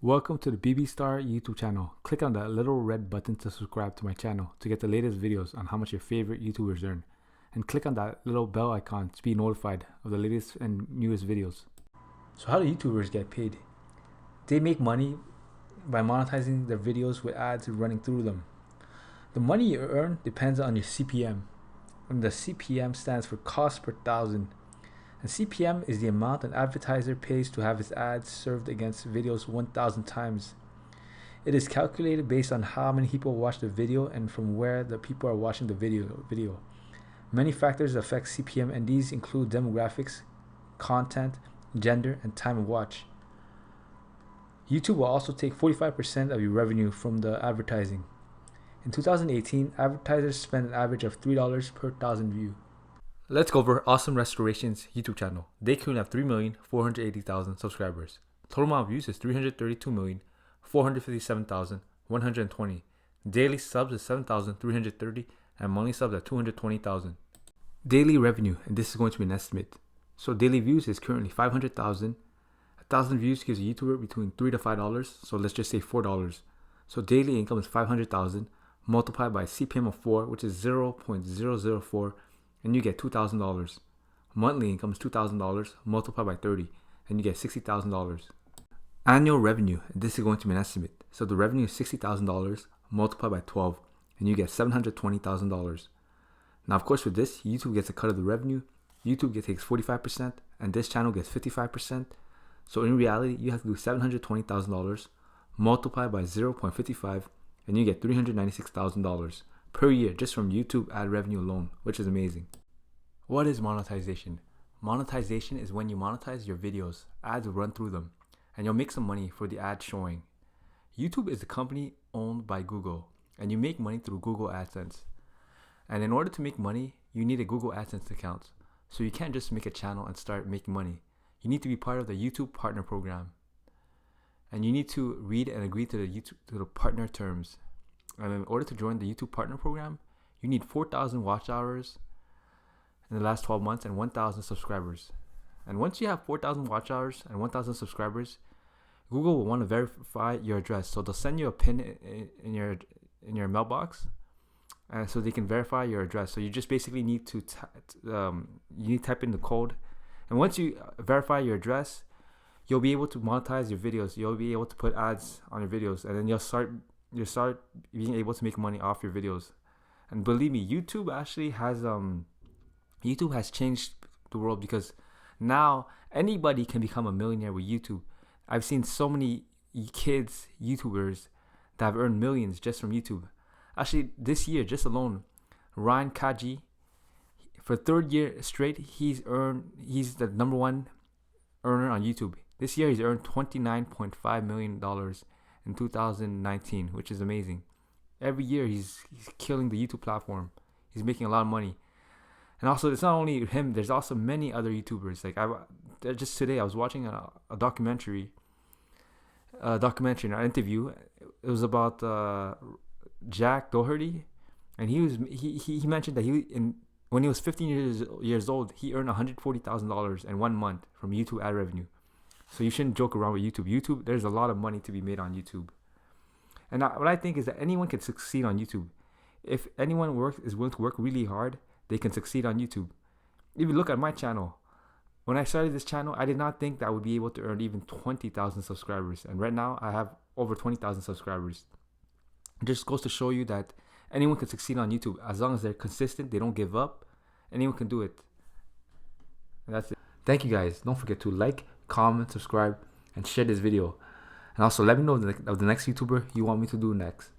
Welcome to the BB Star YouTube channel. Click on that little red button to subscribe to my channel to get the latest videos on how much your favorite YouTubers earn. And click on that little bell icon to be notified of the latest and newest videos. So how do YouTubers get paid? They make money by monetizing their videos with ads running through them. The money you earn depends on your CPM. And the CPM stands for cost per thousand. And CPM is the amount an advertiser pays to have his ads served against videos 1,000 times. It is calculated based on how many people watch the video and from where the people are watching the video. Many factors affect CPM, and these include demographics, content, gender, and time of watch. YouTube will also take 45% of your revenue from the advertising. In 2018, advertisers spent an average of $3 per thousand views. Let's go over Awesome Restoration's YouTube channel. They currently have 3,480,000 subscribers. Total amount of views is 332,457,120. Daily subs is 7,330 and monthly subs at 220,000. Daily revenue, and this is going to be an estimate. So daily views is currently 500,000. 1,000 views gives a YouTuber between $3 to $5. So let's just say $4. So daily income is 500,000 multiplied by CPM of 4, which is 0.004. And you get $2,000. Monthly income is $2,000 multiplied by 30, and you get $60,000. Annual revenue, and this is going to be an estimate. So the revenue is $60,000 multiplied by 12, and you get $720,000. Now, of course, with this, YouTube gets a cut of the revenue. YouTube takes 45%, and this channel gets 55%. So in reality, you have to do $720,000 multiplied by 0.55, and you get $396,000. per year just from YouTube ad revenue alone, which is amazing. What is monetization? Monetization is when you monetize your videos, ads will run through them, and you'll make some money for the ad showing. YouTube is a company owned by Google, and you make money through Google AdSense. And in order to make money, you need a Google AdSense account. So you can't just make a channel and start making money. You need to be part of the YouTube Partner Program. And you need to read and agree to the partner terms. And in order to join the YouTube Partner Program, you need 4,000 watch hours in the last 12 months and 1,000 subscribers. And once you have 4,000 watch hours and 1,000 subscribers, Google will want to verify your address. So they'll send you a pin in your mailbox, and so they can verify your address. So you just basically need to type in the code. And once you verify your address, you'll be able to monetize your videos. You'll be able to put ads on your videos, and then you'll start being able to make money off your videos. And believe me, YouTube has changed the world, because now anybody can become a millionaire with YouTube. I've seen so many kids YouTubers that have earned millions just from YouTube. Actually, this year just alone, Ryan Kaji, for third year straight, he's the number one earner on YouTube. This year he's earned $29.5 million in 2019, which is amazing. Every year he's killing the YouTube platform. He's making a lot of money. And also, it's not only him, there's also many other YouTubers. Like just today I was watching a documentary, an interview. It was about Jack Doherty, and he mentioned that when he was 15 years old, he earned $140,000 in 1 month from YouTube ad revenue. So you shouldn't joke around with YouTube. YouTube, there's a lot of money to be made on YouTube. And what I think is that anyone can succeed on YouTube. If anyone is willing to work really hard, they can succeed on YouTube. If you look at my channel, when I started this channel, I did not think that I would be able to earn even 20,000 subscribers. And right now, I have over 20,000 subscribers. It just goes to show you that anyone can succeed on YouTube. As long as they're consistent, they don't give up, anyone can do it. And that's it. Thank you guys. Don't forget to like, comment, subscribe, and share this video. And also let me know of the next YouTuber you want me to do next.